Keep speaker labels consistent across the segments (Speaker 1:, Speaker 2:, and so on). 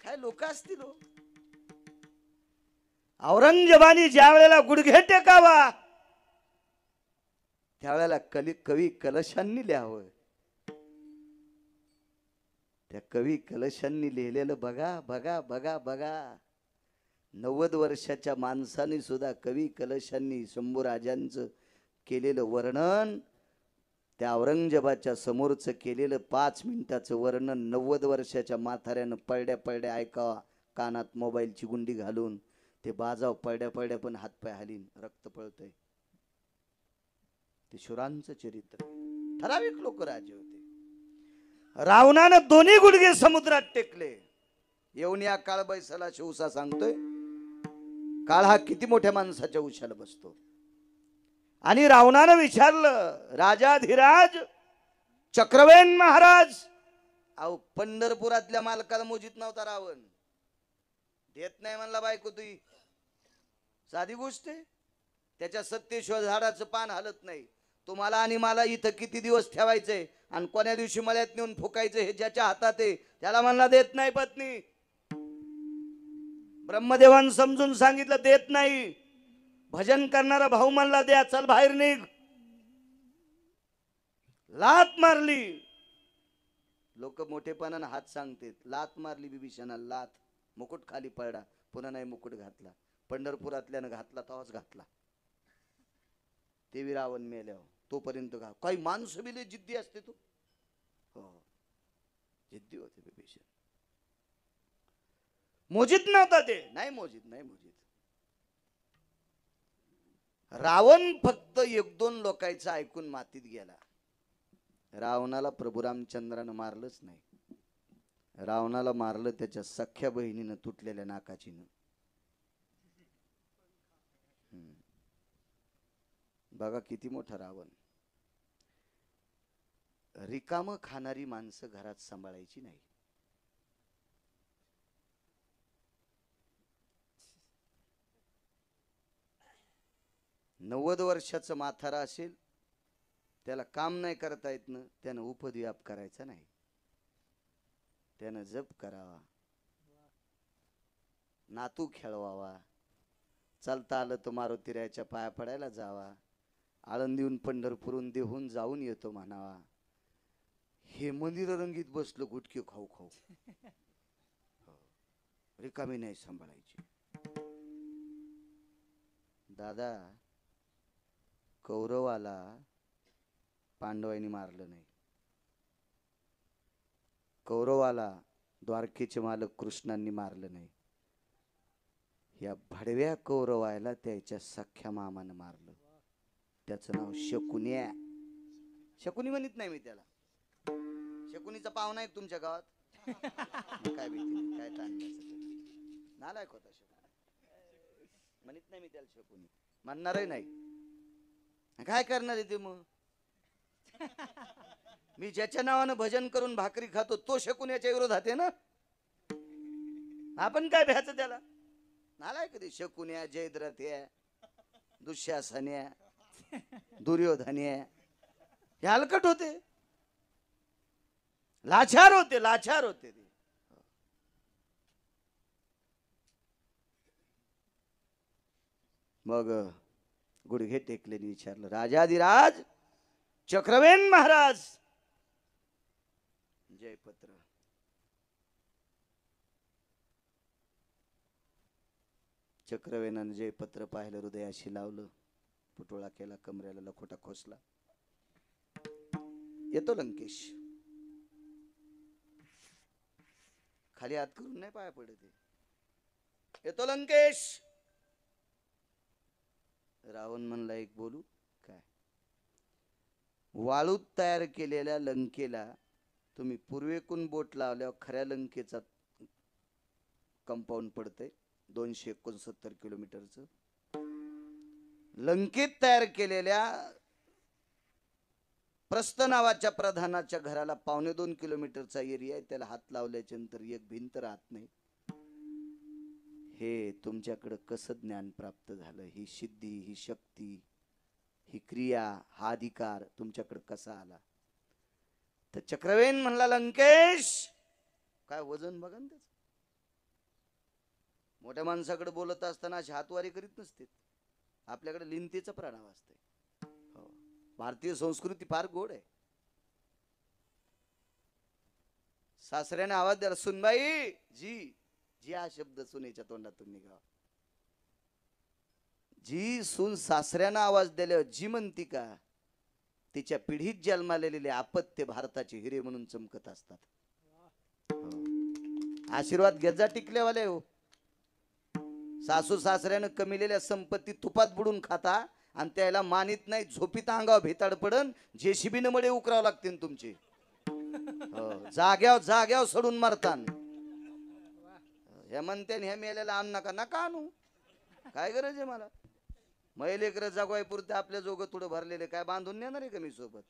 Speaker 1: काय लोक असतील हो. औरंगजेबाने ज्या वेळेला गुडघे टेकावा त्यावेळेला कवी कलशांनी लिहावं. त्या कवी कलशांनी लिहिलेलं बघा बघा बघा बघा. 90 वर्षाच्या माणसाने सुद्धा कवी कलशांनी शंभूराजांचं केलेलं वर्णन, त्या औरंगजेबाच्या समोरचं केलेलं 5 मिनिटाचं वर्णन 90 वर्षाच्या म्हाताऱ्यानं पळड्या पळड्या ऐकावा. कानात मोबाईलची गुंडी घालून ते बाजाव पळड्या पळड्या पण हातपाय हालीन, रक्त पळतय. ते शुरांचं चरित्र. ठराविक लोक राजे होते. रावणानं दोन्ही गुडघे समुद्रात टेकले. येऊन या काळ बैसाला शिवसा सांगतोय, काळ हा किती मोठ्या माणसाच्या उशाला बसतो. आणि रावणानं विचारलं, राजाधिराज चक्रवेन महाराज, अहो पंढरपुरातल्या मालकाला मोजित नव्हता रावण, देत नाही म्हणला बायको तुई. साधी गोष्ट आहे. त्याच्या सत्तेश्वर झाडाचं पान हलत नाही. तुम्हाला आणि मला इथं किती दिवस ठेवायचंय आणि कोण्या दिवशी मळ्यात नेऊन फुकायचं हे ज्याच्या हातात आहे त्याला म्हणला देत नाही पत्नी. ब्रह्मदेवान समजून सांगितलं देत नाही. भजन करणारा भाऊ म्हणला द्या, चल बाहेर निघ. लात मारली. लोक मोठेपणानं हात सांगतात. लात मारली बिभीषणाला, लात. मुकुट खाली पडला, पुन्हा नाही मुकुट घातला. पंढरपुरातल्यानं घातला तवाच घातला. ते रावण मेल्यावर तोपर्यंत घा. काही माणसं बिले जिद्दी असते तो. हो जिद्दी होते बिभीषण. मोजित नव्हता ते. नाही मोजित, नाही मोजित. रावण फक्त 1-2 लोकांचं ऐकून मातीत गेला. रावणाला प्रभू रामचंद्रानं मारलंच नाही. रावणाला मारलं त्याच्या सख्या बहिणीनं तुटलेल्या नाकाचीनं. बघा किती मोठा रावण. रिकाम खाणारी माणसं घरात सांभाळायची नाही. नव्वद वर्षाचं म्हातारा असेल, त्याला काम नाही करता येत ना, त्यानं उपद्व्याप करायचा नाही. त्यानं जप करावा, नातू खेळवावा, चालता आलं तर मारुतीरायाच्या पाया पडायला जावा, आळंदीहून पंढरपूरहून देहून जाऊन येतो म्हणावा. हे मंदिर रंगीत बसलं गुटके खाऊ खाऊ. रिकामी नाही सांभाळायची. दादा, कौरवाला पांडवांनी मारलं नाही. कौरवाला द्वारकेचे मालक कृष्णांनी मारलं नाही. या भडव्या कौरवाला त्याच्या सख्या मामानं मारलं. त्याचं नाव शकुन्या. शकुनी म्हणत नाही मी त्याला. शकुनीचा पाहुणा आहे तुमच्या गावात. काय भीती, काय ताणण्याचं. नालायक होता शकुनी. म्हणत नाही मी त्याला शकुनी. म्हणणारही नाही. काय करणार आहे ते मग. मी ज्याच्या नावानं भजन करून भाकरी खातो तो शकुन्याच्या विरोधात आहे ना. आपण काय भ्यायचं त्याला. नालायक ते शकुन्या, जयद्रथ्या, दुःशासन्या, दुर्योधन्या हे हलकट होते. लाचार होते, लाचार होते ते. मग गुडघे टेकलेने विचारलं, राजाधिराज चक्रवेन महाराज, जयपत्र. चक्रवेनानं जयपत्र पाहिलं, हृदयाशी लावलं, पुटोळा केला, कमरेला लखोटा खोसला. येतो लंकेश. खाली हात करून नाही पाया पडत. येतो लंकेश. रावण म्हणला, एक बोलू काय. वाळूत तयार केलेल्या लंकेला तुम्ही पूर्वेकडून बोट लावल्यावर खऱ्या लंकेचा कंपाऊंड पडतंय 269 किलोमीटरचं. लंकेत तयार केलेल्या प्रस्थ नावाच्या प्रधानाच्या घराला 1.25 किलोमीटरचा एरिया आहे. त्याला हात लावल्याच्या नंतर एक भिंत राहत नाही. हे तुमच्याकडे कसं ज्ञान प्राप्त झालं. ही सिद्धी, ही शक्ती, ही क्रिया, हा अधिकार तुमच्याकडे कसा आला. तर चक्रवेन म्हणला, लंकेश काय वजन बघा ना त्याचं. मोठ्या माणसाकडे बोलत असताना अशी हातवारी करीत नसते. आपल्याकडे लिंतीचं प्रणाम असते. हो, भारतीय संस्कृती फार गोड आहे. सासऱ्याने आवाज द्याला, सुनबाई जी, जी हा शब्द सुनेच्या तोंडातून निघावा. जी सून सासऱ्यानं आवाज दिल्यावर जी म्हणती का, तिच्या पिढीत जन्मालेले अपत्य भारताचे हिरे म्हणून चमकत असतात. आशीर्वाद घेत जा टिकलेवाले हो. सासू सासऱ्यानं कमिलेल्या संपत्ती तुपात बुडून खाता आणि त्याला मानित नाही, झोपीत अंगावर भेताड पडन, जेसीबीनं मडे उकरावं लागतील तुमचे. जाग्यावर जाग्यावर सोडून मारतान. हे म्हणते हे मेलेला आण नका, नका आणू, काय गरज आहे मला. महिलेकर जगवाय पुरते आपल्या जोग थोडं भरलेले, काय बांधून नेणार आहे का मी सोबत.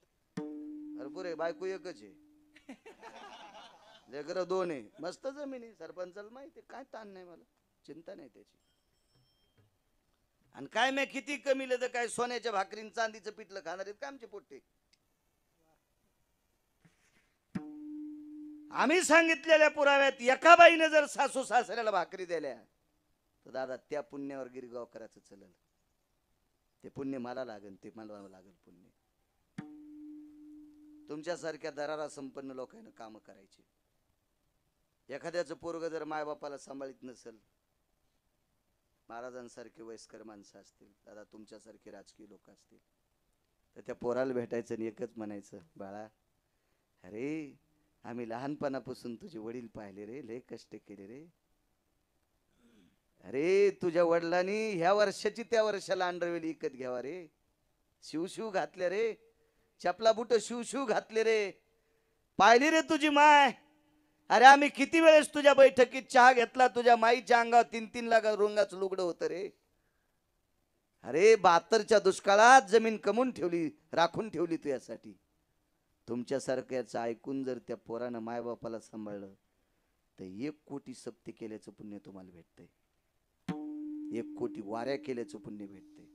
Speaker 1: भरपूर आहे, बायको एकच आहे, लेकर दोन आहे, मस्त जमीन आहे. सरपंचाला माहिती, काय ताण नाही मला, चिंता नाही त्याची. आणि काय मी किती कमीले तर काय सोन्याच्या भाकरीन चांदीचं पिठलं खाणार आहेत का आमचे पोट्टे. आम्ही सांगितलेल्या पुराव्यात एका बाईने जर सासू सासऱ्याला भाकरी दिल्या तर दादा त्या पुण्यावर गिरगाव करायचं चलल. ते पुण्य मला लागेल, ते मला लागेल पुण्य. तुमच्यासारख्या दरारा संपन्न लोकांना काम करायचे. एखाद्याचं पोरग जर मायबापाला सांभाळीत नसेल, महाराजांसारखे वयस्कर माणसं असतील, दादा तुमच्यासारखे राजकीय लोक असतील, तर त्या पोराला भेटायचं आणि एकच म्हणायचं, बाळा अरे आम्ही लहानपणापासून तुझे वडील पाहिले रे, लय कष्ट केले रे. अरे तुझ्या वडिलांनी ह्या वर्षाची त्या वर्षाला अंडरवेल विकत घ्यावा रे, शिवशिव घातले रे, चपला बुट शिवशिव घातले रे, पाहिली रे तुझी माय. अरे आम्ही किती वेळेस तुझ्या बैठकीत चहा घेतला, तुझ्या माईच्या अंगावर 3-3 लाख रुंगाचं लुगडं होतं रे. अरे 72च्या दुष्काळात जमीन कमवून ठेवली, राखून ठेवली तू यासाठी. तुमच्यासारख्याचं ऐकून जर त्या पोरानं मायबापाला सांभाळलं तर 1 कोटी सप्ते केल्याचं पुण्य तुम्हाला भेटतंय. 1 कोटी वाऱ्या केल्याचं पुण्य भेटतंय.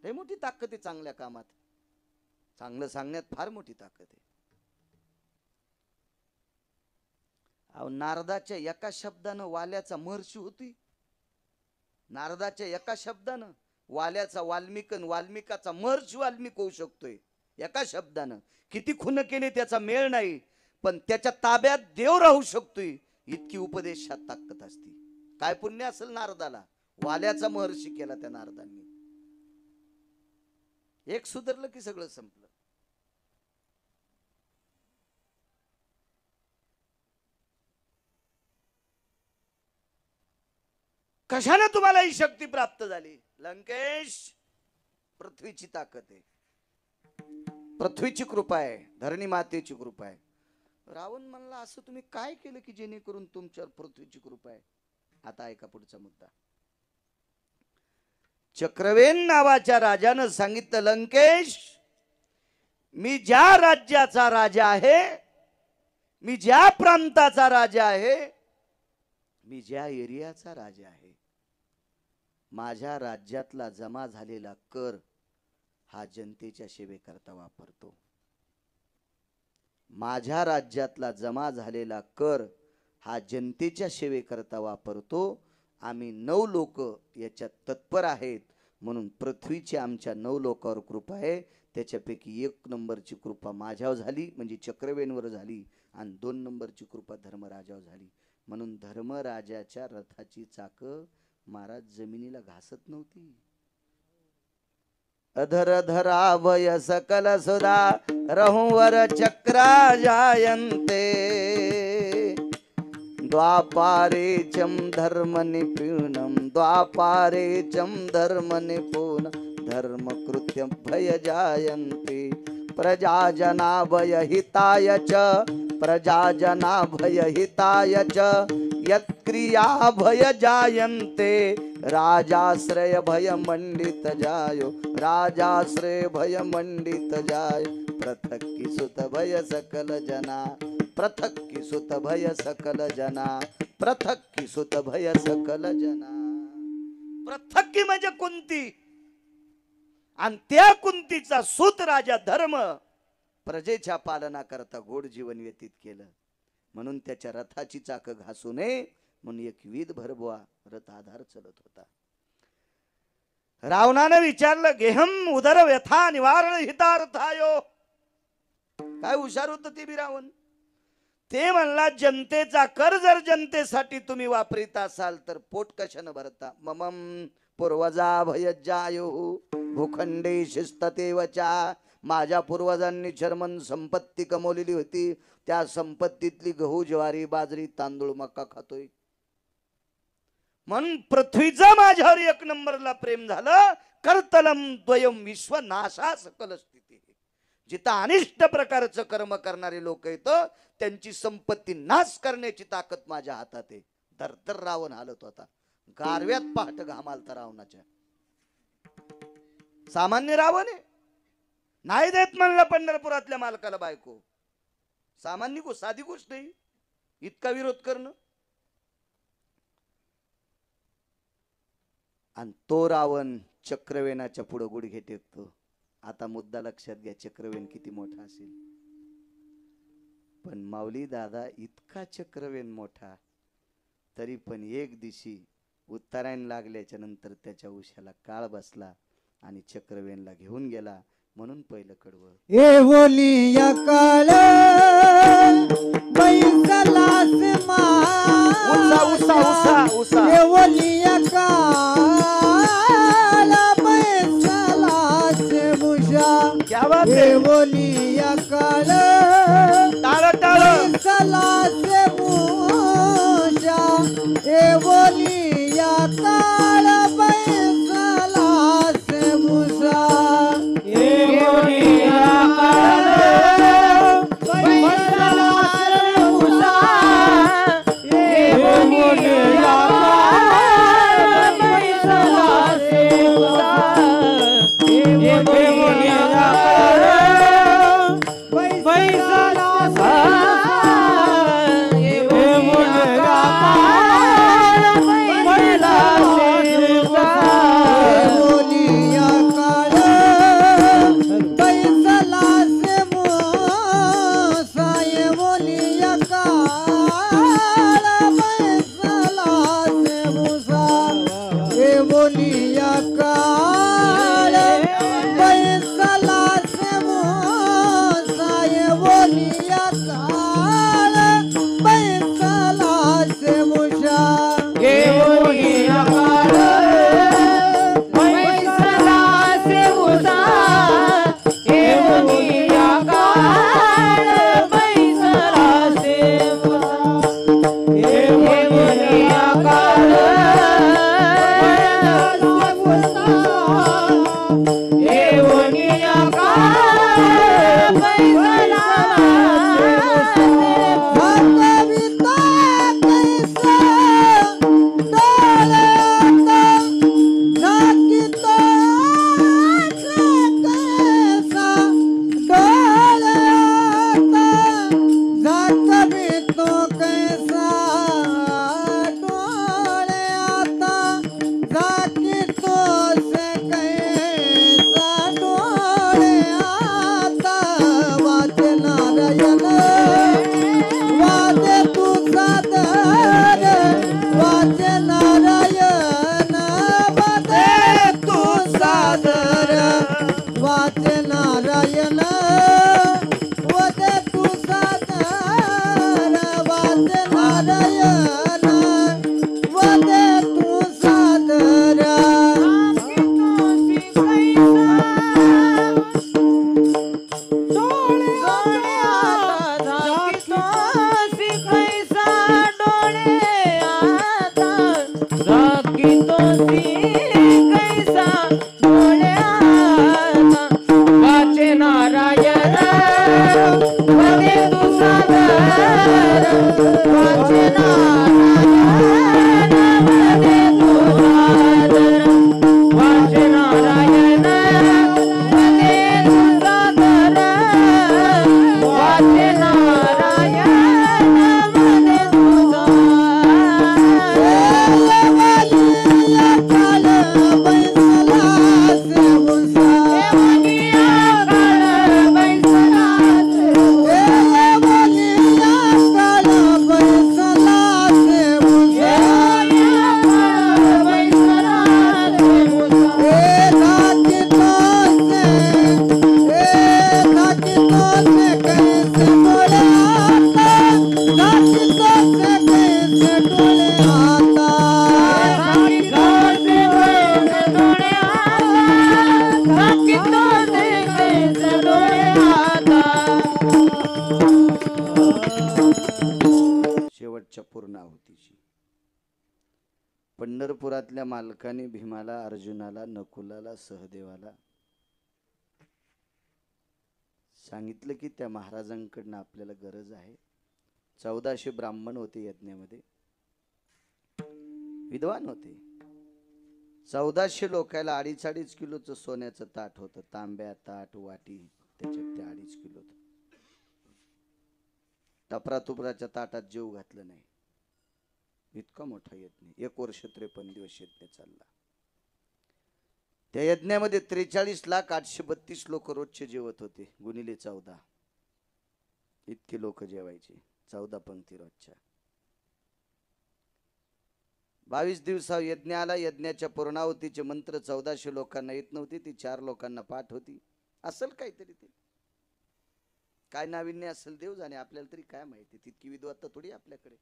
Speaker 1: लय मोठी ताकद आहे चांगल्या कामात, चांगलं सांगण्यात फार मोठी ताकद आहे. अहो नारदाच्या एका शब्दानं वाल्याचा महर्षी होती. नारदाच्या एका शब्दानं वाल्याचा वाल्मिक, वाल्मिकाचा महर्षी वाल्मिक होऊ शकतोय एका शब्दानं. किती खून केले त्याचा मेळ नाही, पण त्याच्या ताब्यात देव राहू शकतोय, इतकी उपदेशात ताकद असती. काय पुण्य असेल नारदाला, वाल्याचा महर्षी केला त्या नारदांनी. एक सुधारलं की सगळं संपलं. कशाने तुम्हाला ही शक्ती प्राप्त झाली? लंकेश, पृथ्वीची ताकद आहे, पृथ्वीची कृपा आहे, धरणी मातेची कृपा आहे. रावण म्हणला असं तुम्ही काय केलं की जेणेकरून तुमच्यावर पृथ्वीची कृपा आहे? आता ऐका पुढचा मुद्दा. चक्रवेन नावाच्या राजानं सांगितलं, लंकेश मी ज्या राज्याचा राजा आहे, मी ज्या प्रांताचा राजा आहे, मी ज्या एरियाचा राजा आहे, माझ्या राज्यातला जमा झालेला कर हा जनतेच्या सेवेकरता वापरतो. माझ्या राज्यातला जमा झालेला कर हा जनतेच्या सेवेकरता वापरतो. आम्ही 9 लोक याच्यात तत्पर आहेत, म्हणून पृथ्वीची आमच्या 9 लोकांवर कृपा आहे. त्याच्यापैकी 1 नंबरची कृपा माझ्यावर झाली म्हणजे चक्रवेणवर झाली, आणि 2 नंबरची कृपा धर्मराजावर झाली. म्हणून धर्मराजाच्या रथाची चाक महाराज जमिनीला घासत नव्हती. अधर धरावय सकल सुधा रहुवर चक्रा जायन्ते, द्वापारे चम धर्म निपुणम, द्वापारे चम धर्म निपुण, धर्म कृत्य भय जायन्ते, प्रजा जना भय हिताय च, प्रजा जना भय हिताय च, यत्क्रिया भय जायन्ते, राजाश्रय भय मंडित जायो, राजाश्रय भय मंडित जाय, पृथक की सुत भय सकल जना, पृथक की सुत भय सकल जना, पृथक की सुत भय सकल जना. पृथक की म्हणजे कुंती, आणि त्या कुंतीचा सूत राजा धर्म प्रजेच्या पालना करता गोड जीवन व्यतीत केलं. म्हणून त्याच्या रथाची चाक घासू नये, म्हणून एक विध भरबुआ रथ आधार चलत होता. रावणानं विचारलं, गेहम उदर व्यथा निवारण हितार्थायो. काय हुशार होत ते बी रावण. ते म्हणला, जनतेचा कर जर जनतेसाठी तुम्ही वापरीत असाल तर पोट कशानं भरता. ममम पूर्वजा भयज्जायो भूखंडे शिस्ततेवचा. माझ्या पूर्वजांनी शर्मन संपत्ती कमवलेली होती, त्या संपत्तीतली गहू ज्वारी बाजरी तांदूळ मका खातोय. म्हणून पृथ्वीचं माझ्यावर एक नंबरला प्रेम झालं. कर्तलम द्वयम विश्वनाशा सकल स्थिती. जिथं अनिष्ट प्रकारचं कर्म करणारे लोक आहेत त्यांची संपत्ती नाश करण्याची ताकद माझ्या हातात आहे. धरतर रावण हालत होता. गारव्यात पहाट घामालता रावणाच्या. सामान्य रावण आहे. नाही देत म्हणलं पंढरपुरातल्या मालकाला बायको. सामान्य साधी गोष्ट आहे इतका विरोध करणं. आणि तो रावण चक्रवेनाच्या पुढे गुडघे टेकतो. आता मुद्दा लक्षात घ्या, चक्रवेन किती मोठा असेल. पण माऊली दादा इतका चक्रवेन मोठा, तरी पण एक दिवशी उत्तरायण लागल्याच्या नंतर त्याच्या उशाला काळ बसला आणि चक्रवेनला घेऊन गेला. म्हणून पहिलं कडवं,
Speaker 2: ए बोली या काळ बैसलास मा.
Speaker 1: उसा उसा उसा उसा.
Speaker 2: ए बोली या काळ बैसलास मुशा.
Speaker 1: क्या बात
Speaker 2: ए
Speaker 1: है.
Speaker 2: बोली या काळ
Speaker 1: टाळ टाळ.
Speaker 2: बैसलास मुशा. ए बोली या काळ बैसलास मुशा.
Speaker 1: यज्ञाच्या पूर्णाहुतीची. पंढरपुरातल्या मालकाने भीमाला, अर्जुनाला, नकुलाला, सहदेवाला सांगितलं की त्या महाराजांकडनं आपल्याला गरज आहे. 1400 ब्राह्मण होते यज्ञामध्ये, विद्वान होते. 1400 लोकायला 2.5 किलोचं सोन्याचं ताट होतं, तांब्या, ताट, वाटी, त्याच्यात ते 2.5 किलो. टपरा तुपराच्या ताटात जेव घातलं नाही. इतका मोठा यज्ञ, 1 वर्ष 53 दिवस यज्ञ चालला. त्या यज्ञामध्ये 43,832 लोक रोजचे जेवत होते, गुणिले 14 इतके लोक जेवायचे. 14 पंक्ती रोजच्या. 22 दिवसा यज्ञ आला. यज्ञाच्या पूर्णाहुतीचे मंत्र 1400 लोकांना येत नव्हते, ती 4 लोकांना पाठ होती. असेल काहीतरी, ते काय नाविन्य असेल देव जाणे, आपल्याला तरी काय माहिती. तितकी विद्वत्ता थोडी आपल्याकडे.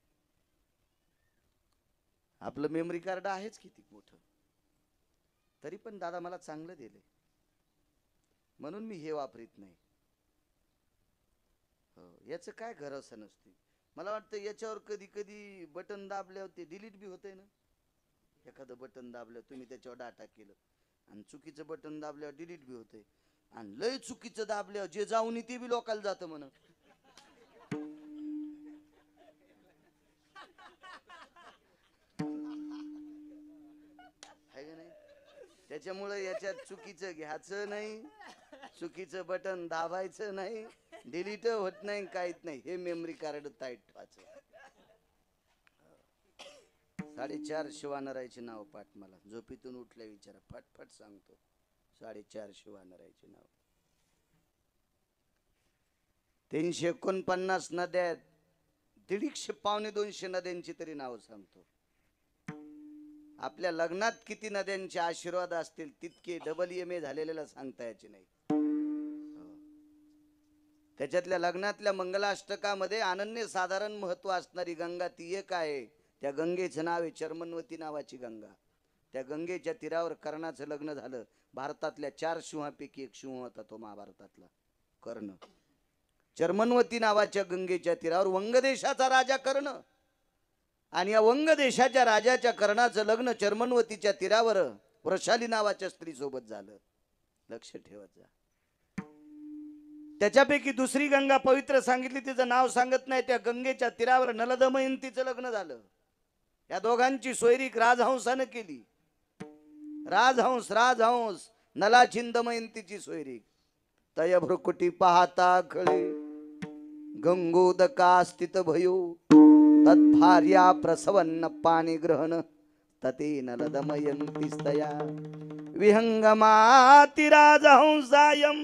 Speaker 1: आपलं मेमरी कार्ड आहेच किती मोठं, तरी पण दादा मला चांगलं दिले म्हणून मी हे वापरीत नाही. याचं काय गरज नसते. मला वाटतं याच्यावर कधी कधी बटन दाबल्यावर ते डिलीट बी होतंय ना. एखादं बटन दाबलं तुम्ही, त्याच्यावर डाटा केलं, आणि चुकीचं बटन दाबल्यावर डिलीट बी होतंय. आणि लय चुकीचं दाबल्यावर जे जाऊन ते बी लोकांना जातं म्हण. त्याच्यामुळे याच्यात चुकीचं घ्यायचं नाही, चुकीचं बटन दाबायचं नाही, डिलीट होत नाही, काहीच नाही. हे मेमरी कार्ड टाईट ठेवायचं. 4.5 शिवानरायचे नाव पाठ. मला झोपेतून उठल्या विचारा, फटफट सांगतो. 4.5 शिवानरायचे नाव. 349 नद्या, 150 पावणे 200 नद्यांची तरी नाव सांगतो. आपल्या लग्नात किती नद्यांचे आशीर्वाद असतील तितके डबल MA झालेल्याला सांगता यायचे नाही. त्याच्यातल्या लग्नातल्या मंगलाष्टकामध्ये अनन्य साधारण महत्व असणारी गंगा ती एक आहे. त्या गंगेचं नाव आहे चर्मन्वती नावाची गंगा. त्या गंगेच्या तीरावर कर्णाचं लग्न झालं. भारतातल्या 4 सिंहापैकी एक सिंह होता तो महाभारतातला कर्ण. चर्मन्वती नावाच्या गंगेच्या तीरावर वंगदेशाचा राजा कर्ण, आणि या वंग देशाच्या राजाच्या कर्णाचं लग्न चर्मन्वतीच्या तीरावर वृषाली नावाच्या स्त्री सोबत झालं. लक्ष ठेवत जा. त्याच्यापैकी दुसरी गंगा पवित्र सांगितली, तिचं नाव सांगत नाही. त्या गंगेच्या तीरावर नलदमयंतीचं लग्न झालं. या दोघांची सोयरीक राजहंसानं केली. राजहंस नलाचिंदमयंतीची सोयरीक. तय भ्रुकुटी पाहता खळे गंगोदका स्थित भयो तद्भार्या प्रसवन्न पाणी ग्रहण तते नलदमयंतीस्तया विहंगमाति राजहंसायं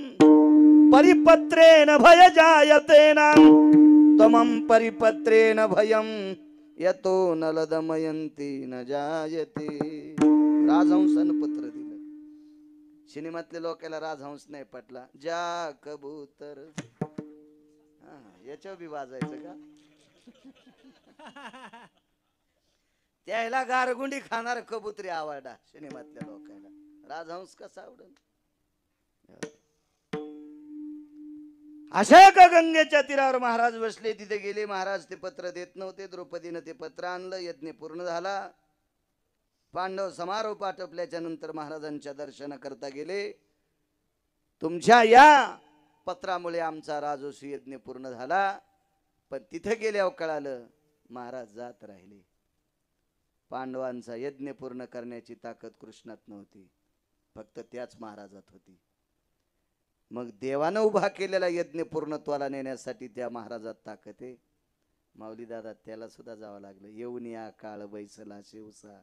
Speaker 1: परिपत्रेण भय जायतेना त्वमं परिपत्रेण भयं यतो नलदमयंती न जायते. राजहंसानं पत्र दिलं. सिनेमातल्या लोकांना राजहंस नाही पटला. जा कबूतर, याच्यावर बी वाजायचं का? त्याला गारगुंडी खाणार कबुतरी आवडा सिनेमातल्या लोकांना. राजहंस कसा आवडन? अशा एका गंगेच्या तीरावर महाराज बसले. तिथे गेले. महाराज ते पत्र देत नव्हते. द्रौपदीनं ते पत्र आणलं. यज्ञ पूर्ण झाला. पांडव समारोप आटपल्याच्या नंतर महाराजांच्या दर्शनाकरता गेले. तुमच्या या पत्रामुळे आमचा राजोशी यज्ञ पूर्ण झाला. पण तिथे गेल्यावर कळालं महाराज जात राहिले. पांडवांचा यज्ञ पूर्ण करण्याची ताकद कृष्णात नव्हती, फक्त त्याच महाराजात होती. मग देवानं उभा केलेला यज्ञ पूर्णत्वाला नेण्यासाठी त्या महाराजात ताकद आहे. माऊली दादा त्याला सुद्धा जावं लागलं. येऊन या काळ बैसला शिवसा